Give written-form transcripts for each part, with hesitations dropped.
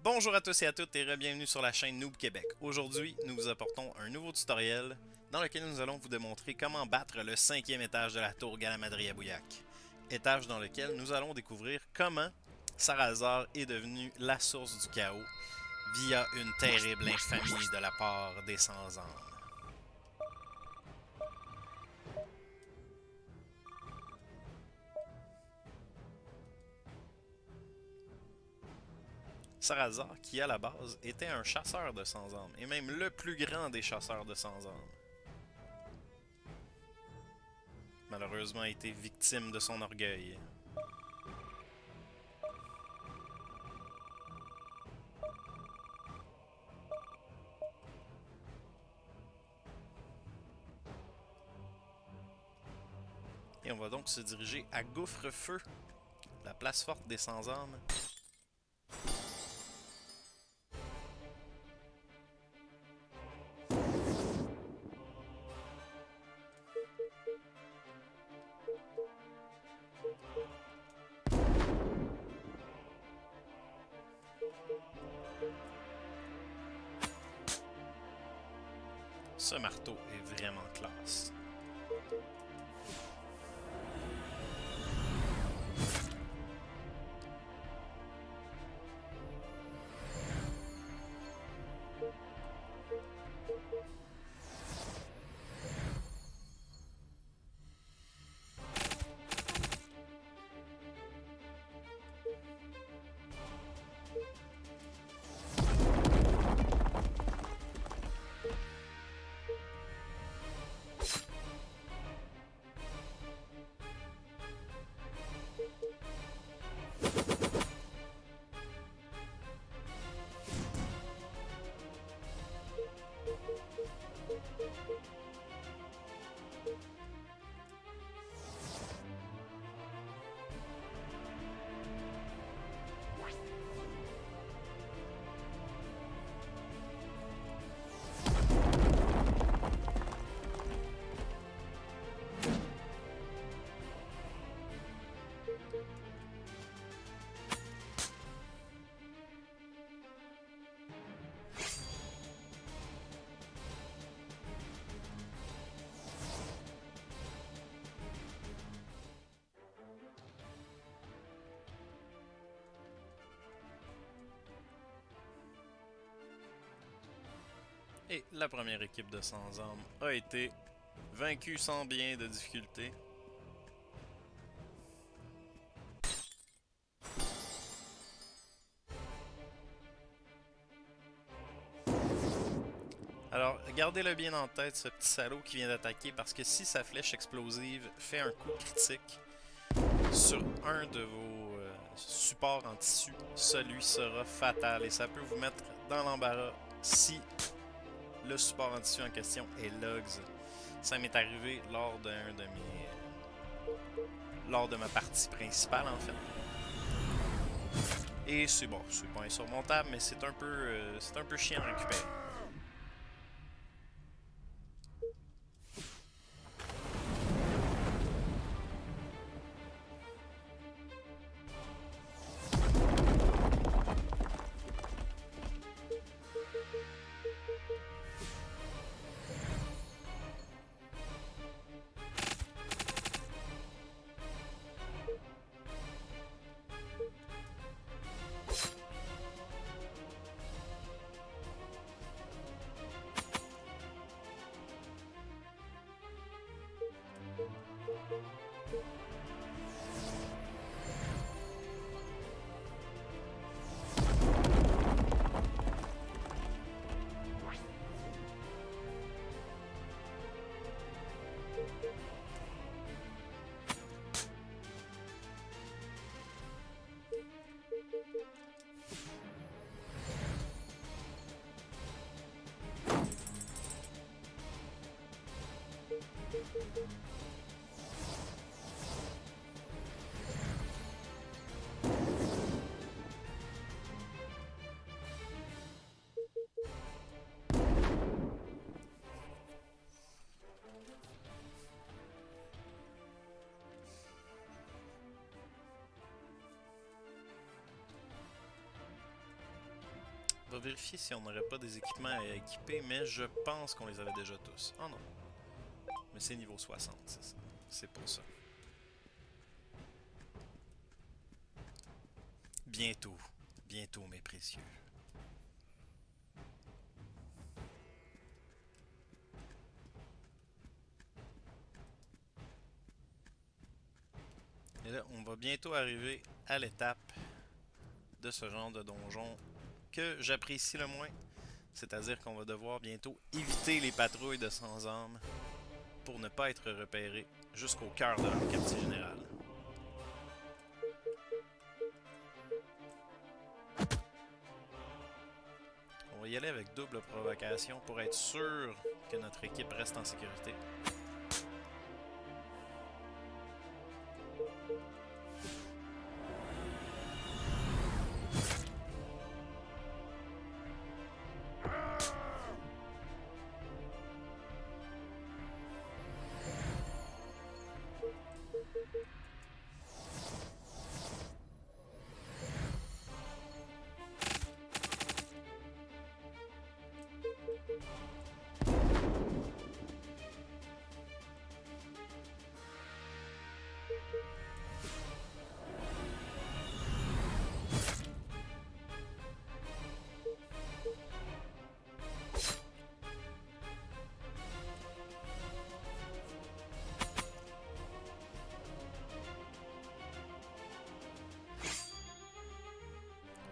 Bonjour à tous et à toutes et bienvenue sur la chaîne Noob Québec. Aujourd'hui, nous vous apportons un nouveau tutoriel dans lequel nous allons vous démontrer comment battre le cinquième étage de la tour Galamadri à Bouillac. Étage dans lequel nous allons découvrir comment Sarazar est devenu la source du chaos via une terrible infamie de la part des Sans-Âmes. Sarazar, qui à la base était un chasseur de Sans-Âmes, et même le plus grand des chasseurs de Sans-Âmes, malheureusement a été victime de son orgueil. Et on va donc se diriger à Gouffre-Feu, la place forte des Sans-Âmes. Ce marteau est vraiment classe. Et la première équipe de Sans-Âmes a été vaincue sans bien de difficulté. Alors, gardez-le bien en tête, ce petit salaud qui vient d'attaquer, parce que si sa flèche explosive fait un coup critique sur un de vos supports en tissu, celui sera fatal et ça peut vous mettre dans l'embarras si le support en tissu en question est Logs. Ça m'est arrivé lors de ma partie principale en fait. Et c'est bon, c'est pas insurmontable, mais c'est un peu chiant à récupérer. On va vérifier si on n'aurait pas des équipements à équiper, mais je pense qu'on les avait déjà tous. Oh non. Mais c'est niveau 60, c'est ça. C'est pour ça. Bientôt. Bientôt, mes précieux. Et là, on va bientôt arriver à l'étape de ce genre de donjon que j'apprécie le moins. C'est-à-dire qu'on va devoir bientôt éviter les patrouilles de sans-âme pour ne pas être repéré jusqu'au cœur de leur quartier général. On va y aller avec double provocation pour être sûr que notre équipe reste en sécurité.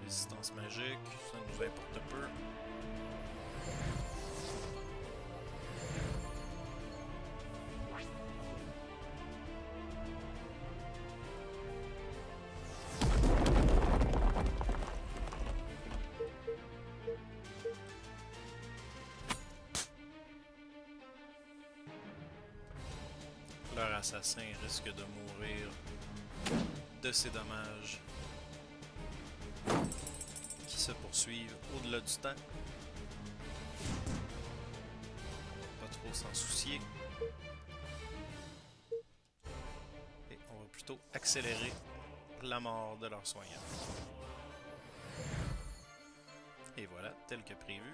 Résistance magique, ça nous importe peu. Leur assassin risque de mourir de ces dommages qui se poursuivent au-delà du temps. Pas trop s'en soucier. Et on va plutôt accélérer la mort de leurs soignants. Et voilà, tel que prévu.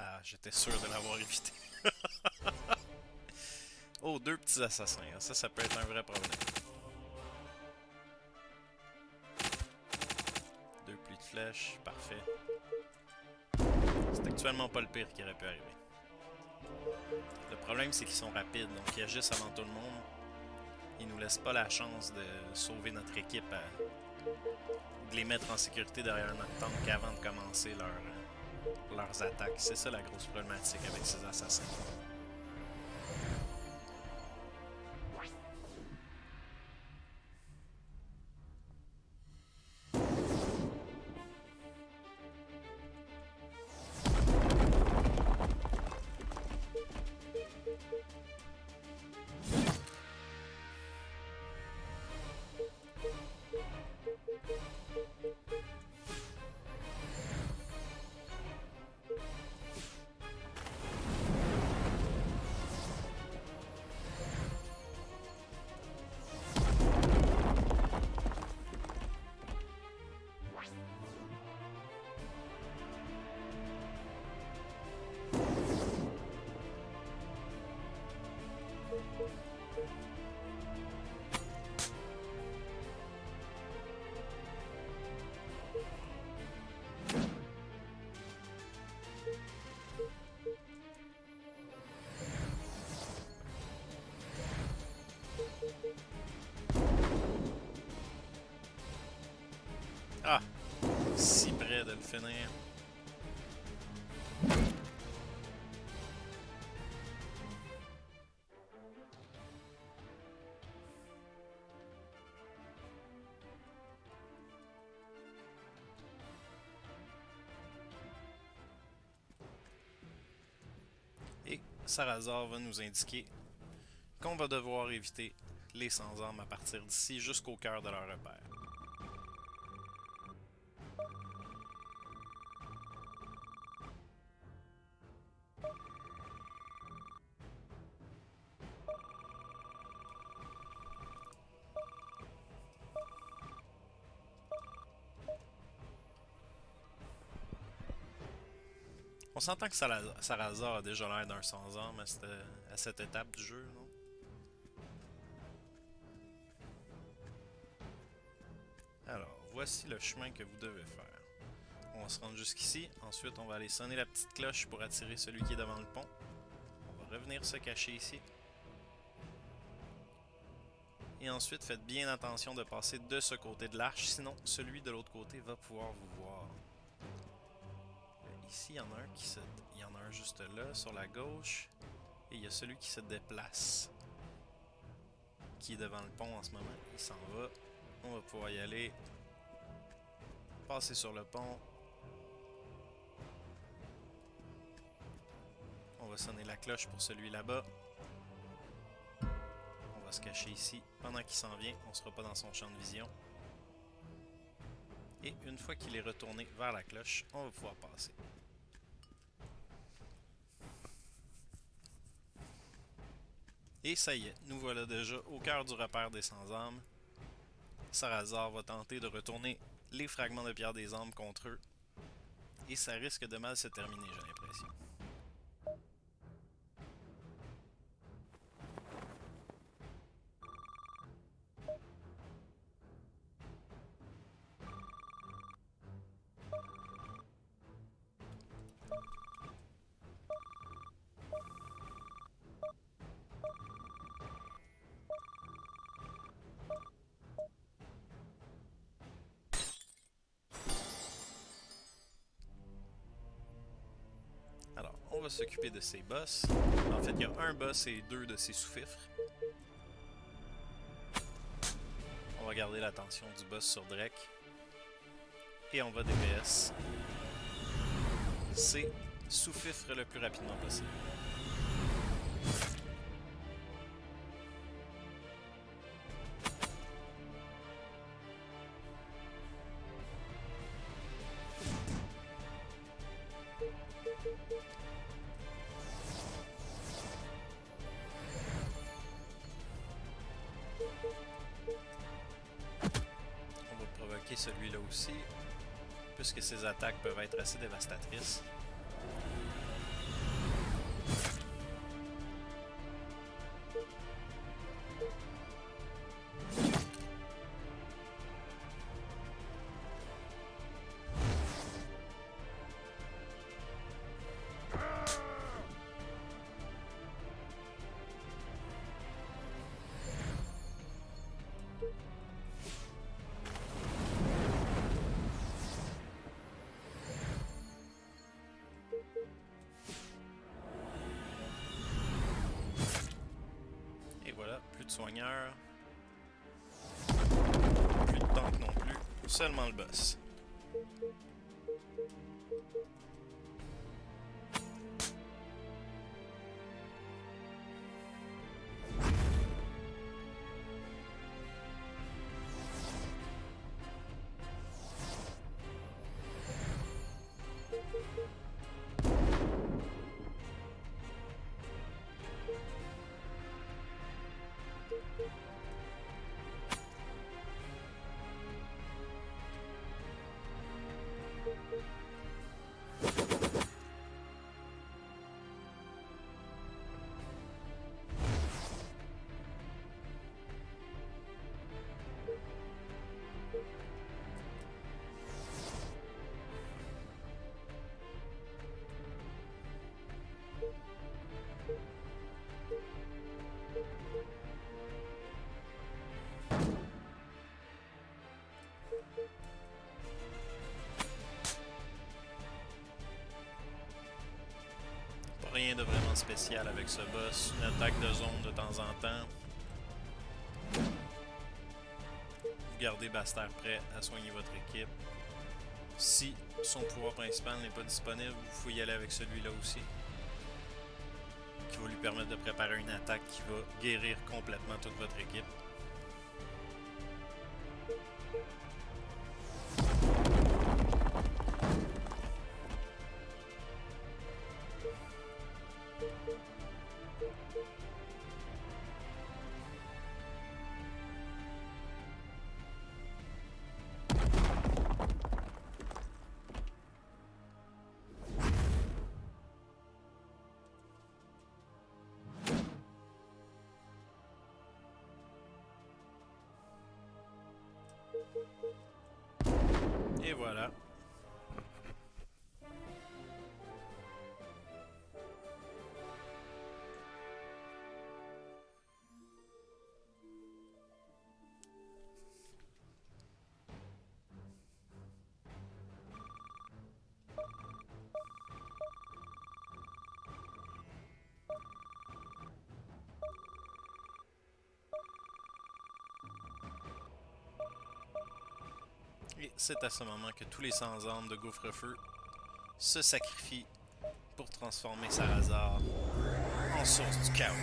Ah, j'étais sûr de l'avoir évité. Oh, deux petits assassins. Ça peut être un vrai problème. Deux pluies de flèches, parfait. C'est actuellement pas le pire qui aurait pu arriver. Le problème, c'est qu'ils sont rapides, donc ils agissent avant tout le monde. Ils nous laissent pas la chance de sauver notre équipe, de les mettre en sécurité derrière notre tank avant de commencer leurs attaques. C'est ça la grosse problématique avec ces assassins. Ah! Si près de le finir. Sarazar va nous indiquer qu'on va devoir éviter les sans-armes à partir d'ici jusqu'au cœur de leur repère. On s'entend que Sarazar a déjà l'air d'un sans-arme à cette étape du jeu, non? Alors, voici le chemin que vous devez faire. On va se rendre jusqu'ici, ensuite on va aller sonner la petite cloche pour attirer celui qui est devant le pont. On va revenir se cacher ici. Et ensuite, faites bien attention de passer de ce côté de l'arche, sinon celui de l'autre côté va pouvoir vous voir. Ici, il y en a un il y en a un juste là, sur la gauche. Et il y a celui qui se déplace. Qui est devant le pont en ce moment. Il s'en va. On va pouvoir y aller. Passer sur le pont. On va sonner la cloche pour celui là-bas. On va se cacher ici. Pendant qu'il s'en vient, on ne sera pas dans son champ de vision. Et une fois qu'il est retourné vers la cloche, on va pouvoir passer. Et ça y est, nous voilà déjà au cœur du repère des sans-âmes. Sarazar va tenter de retourner les fragments de pierre des âmes contre eux. Et ça risque de mal se terminer, j'ai l'impression. Alors, on va s'occuper de ces boss. En fait, il y a un boss et deux de ses sous-fifres. On va garder l'attention du boss sur Drek. Et on va DPS ces sous-fifres le plus rapidement possible. On va provoquer celui-là aussi, puisque ses attaques peuvent être assez dévastatrices. Plus de soigneurs. Plus de tank non plus. Seulement le boss. Rien de vraiment spécial avec ce boss. Une attaque de zone de temps en temps. Vous gardez Baster prêt à soigner votre équipe. Si son pouvoir principal n'est pas disponible, vous pouvez y aller avec celui-là aussi. qui va lui permettre de préparer une attaque qui va guérir complètement toute votre équipe. Et voilà. Et c'est à ce moment que tous les sans-armes de Gouffre-Feu se sacrifient pour transformer Sarazar en source du chaos.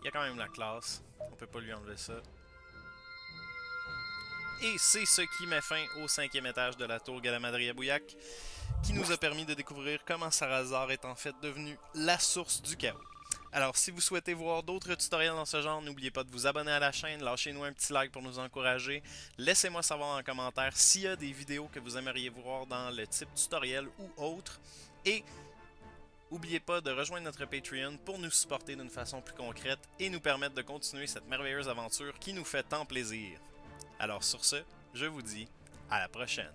Il y a quand même la classe, on peut pas lui enlever ça. Et c'est ce qui met fin au 5e étage de la tour Galamadria-Bouillac, qui nous a permis de découvrir comment Sarazar est en fait devenu la source du chaos. Alors si vous souhaitez voir d'autres tutoriels dans ce genre, n'oubliez pas de vous abonner à la chaîne, lâchez-nous un petit like pour nous encourager, laissez-moi savoir en commentaire s'il y a des vidéos que vous aimeriez voir dans le type tutoriel ou autre, et n'oubliez pas de rejoindre notre Patreon pour nous supporter d'une façon plus concrète et nous permettre de continuer cette merveilleuse aventure qui nous fait tant plaisir. Alors sur ce, je vous dis à la prochaine.